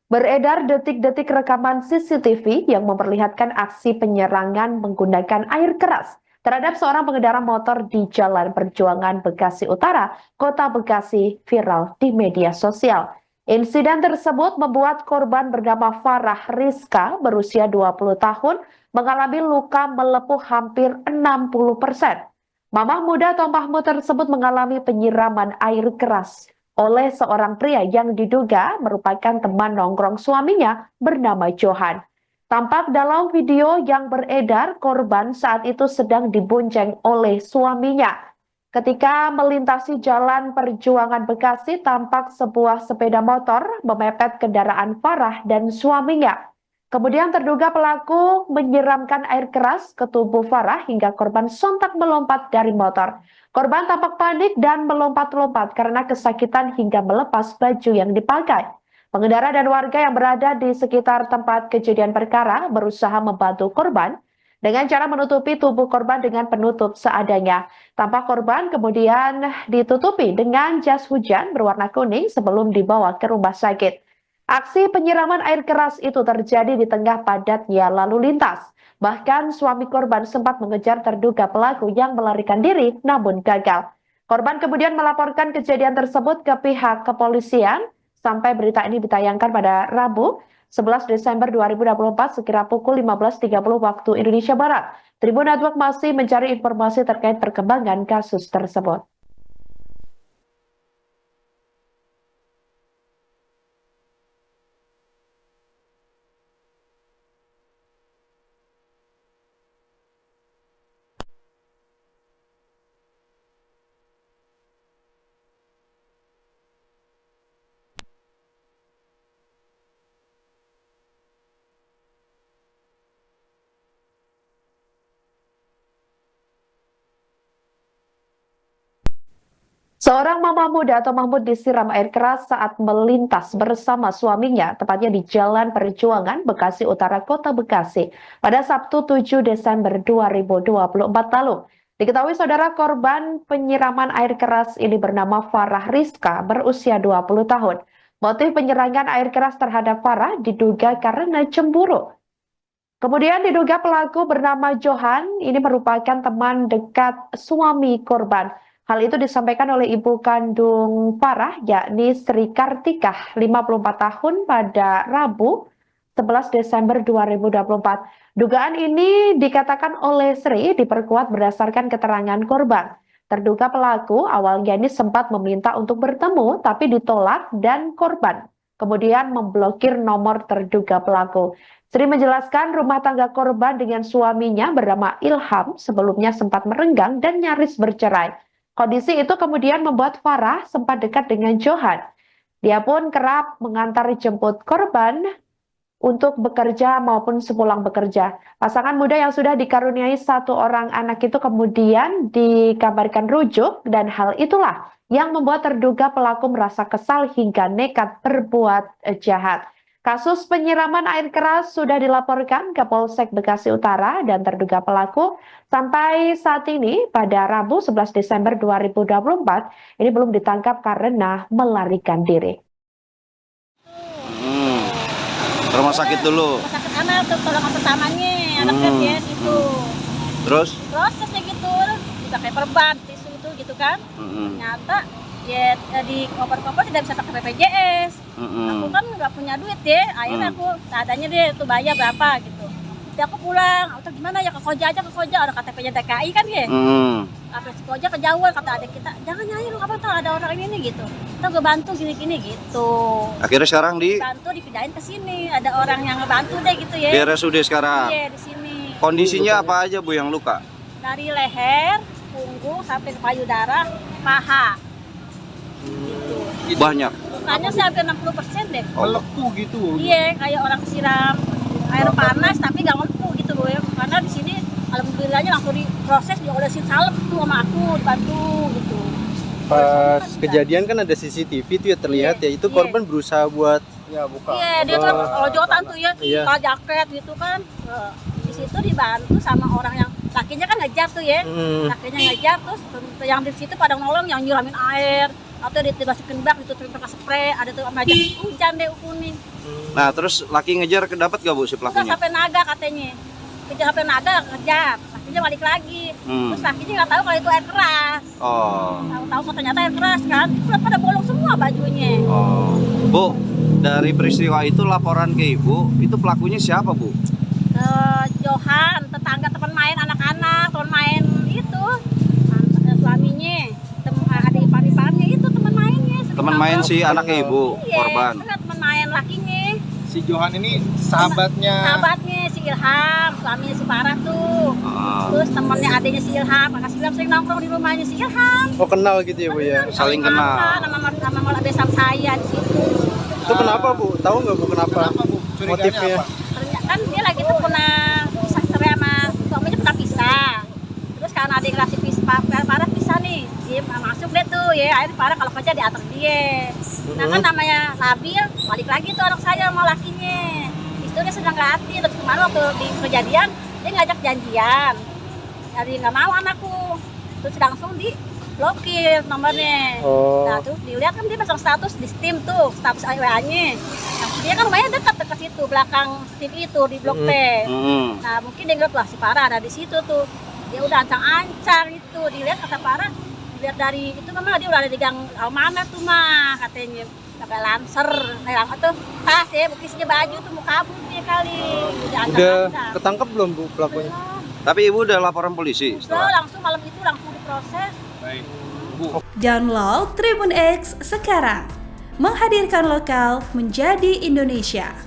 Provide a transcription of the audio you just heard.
Beredar detik-detik rekaman CCTV yang memperlihatkan aksi penyerangan menggunakan air keras terhadap seorang pengendara motor di Jalan Perjuangan Bekasi Utara, Kota Bekasi, viral di media sosial. Insiden tersebut membuat korban bernama Farah Rizka berusia 20 tahun mengalami luka melepuh hampir 60%. Mamah muda atau Mahmud tersebut mengalami penyiraman air keras oleh seorang pria yang diduga merupakan teman nongkrong suaminya bernama Johan. Tampak dalam video yang beredar, korban saat itu sedang dibonceng oleh suaminya. Ketika melintasi Jalan Perjuangan Bekasi, tampak sebuah sepeda motor memepet kendaraan Farah dan suaminya. Kemudian terduga pelaku menyiramkan air keras ke tubuh Farah hingga korban sontak melompat dari motor. Korban tampak panik dan melompat-lompat karena kesakitan hingga melepas baju yang dipakai. Pengendara dan warga yang berada di sekitar tempat kejadian perkara berusaha membantu korban dengan cara menutupi tubuh korban dengan penutup seadanya. Tampak korban kemudian ditutupi dengan jas hujan berwarna kuning sebelum dibawa ke rumah sakit. Aksi penyiraman air keras itu terjadi di tengah padatnya lalu lintas. Bahkan suami korban sempat mengejar terduga pelaku yang melarikan diri namun gagal. Korban kemudian melaporkan kejadian tersebut ke pihak kepolisian sampai berita ini ditayangkan pada Rabu 11 Desember 2024 sekira pukul 15.30 waktu Indonesia Barat. Tribun Network masih mencari informasi terkait perkembangan kasus tersebut. Seorang mama muda atau Mahmud disiram air keras saat melintas bersama suaminya, tepatnya di Jalan Perjuangan, Bekasi Utara, Kota Bekasi, pada Sabtu 7 Desember 2024 lalu. Diketahui saudara korban penyiraman air keras ini bernama Farah Rizka, berusia 20 tahun. Motif penyerangan air keras terhadap Farah diduga karena cemburu. Kemudian diduga pelaku bernama Johan, ini merupakan teman dekat suami korban. Hal itu disampaikan oleh ibu kandung Farah, yakni Sri Kartika, 54 tahun pada Rabu 11 Desember 2024. Dugaan ini dikatakan oleh Sri diperkuat berdasarkan keterangan korban. Terduga pelaku awalnya ini sempat meminta untuk bertemu tapi ditolak dan korban kemudian memblokir nomor terduga pelaku. Sri menjelaskan rumah tangga korban dengan suaminya bernama Ilham sebelumnya sempat merenggang dan nyaris bercerai. Kondisi itu kemudian membuat Farah sempat dekat dengan Johan. Dia pun kerap mengantar jemput korban untuk bekerja maupun sepulang bekerja. Pasangan muda yang sudah dikaruniai satu orang anak itu kemudian dikabarkan rujuk dan hal itulah yang membuat terduga pelaku merasa kesal hingga nekat berbuat jahat. Kasus penyiraman air keras sudah dilaporkan ke Polsek Bekasi Utara dan terduga pelaku sampai saat ini pada Rabu 11 Desember 2024 ini belum ditangkap karena melarikan diri. Rumah sakit dulu. Rumah sakit anak tuh tolongan pertamanya, anaknya dia situ. Terus? Prosesnya gitu, udah kayak perban, tisu itu gitu kan. Ternyata ya di koper-koper tidak bisa pakai BPJS. Aku kan nggak punya duit ya, akhirnya aku adanya deh tuh bayar berapa gitu. Jadi aku pulang, atau gimana ya ke Koja aja, ada KTP-nya DKI kan ya. Aku ke Koja kejauhan, kata adik kita, jangan nyanyi lu, apa tuh ada orang ini gitu. Kita gue bantu gini-gini gitu. Akhirnya sekarang bantu dipindahin ke sini, ada orang yang ngebantu deh gitu ya. Di RSUD sekarang. Iya di sini. Kondisinya apa aja Bu yang luka? Dari leher, punggung sampai ke payudara, paha. Gitu. Banyak. Lukanya sih hampir 60% deh. Melepuh gitu. Iya, kayak orang kesiram air panas tapi nggak melepuh gitu loh ya. Karena di sini alhamdulillahnya langsung diproses, diolesin salep tuh sama aku, dibantu gitu. Pas kejadian kan ada CCTV tuh ya terlihat ya, itu korban berusaha buat buka. Iya, dia kan lojotan tuh ya, Iya. jaket gitu kan. Di situ dibantu sama orang yang lakinya kan ngejar tuh ya. Lakinya ngejar terus yang di situ pada nolong yang nyiramin air. atau dimasukin bak, ditutupin pakai spray, ada tuh ngajak hujan deh ukunin. Nah, terus laki ngejar dapat gak Bu si Udah pelakunya? sampai naga katanya. Kejar sampai naga kejar, lakinya balik lagi. Terus lakinya nggak tahu kalau itu air keras. Oh. Tahu-tahu kok ternyata air keras kan. Udah pada bolong semua bajunya. Oh. Bu, dari peristiwa itu laporan ke Ibu, itu pelakunya siapa Bu? Johan, tetangga teman main anak-anak, teman main itu suaminya, adik ipar-iparnya itu teman mainnya. Teman main si anaknya Ibu, Iya, korban. teman main lakinya. Si Johan ini sahabatnya Si Ilham, suaminya si Farah tuh. Terus temannya adiknya si Ilham, kakak si Ilham sering nongkrong di rumahnya si Ilham. Oh, kenal gitu ya Bu ya? Saling kenal. Nama malah besar saya di situ. Itu kenapa Bu? Tahu nggak Bu kenapa? Motifnya? Ternyata kan dia lagi tuh pernah pisah cerai sama suaminya, pernah pisah. Terus karena ada yang ngasih Farah pisah nih, dia masuk deh tuh ya. Akhirnya Farah kalau kerja diantar dia. Nah kan namanya Nabil, balik lagi tuh anak saya sama lakinya. Itu dia sedang nggak hati, terus kemarin waktu di kejadian dia ngajak janjian. Jadi nggak mau anakku, terus langsung diblokir nomornya. Nah terus dilihat kan dia pasang status di Steam tuh, status WA-nya. Nah, dia kan rumahnya dekat situ, belakang Steam itu di Blok P. Nah mungkin dia ngeliat wah si Farah ada di situ tuh. Dia udah ancang-ancang itu, dilihat kata Farah, dilihat dari itu kan dia udah ada di gang mana tuh mah katanya. Pakai lancer, atau tas ya, buktinya baju tuh mau kabur dia kali. Udah ketangkep belum Bu pelakunya? Tapi Ibu udah laporan polisi Udah setelah? langsung malam itu langsung diproses. Baik. Bu, Download Tribun X sekarang. Menghadirkan lokal menjadi Indonesia.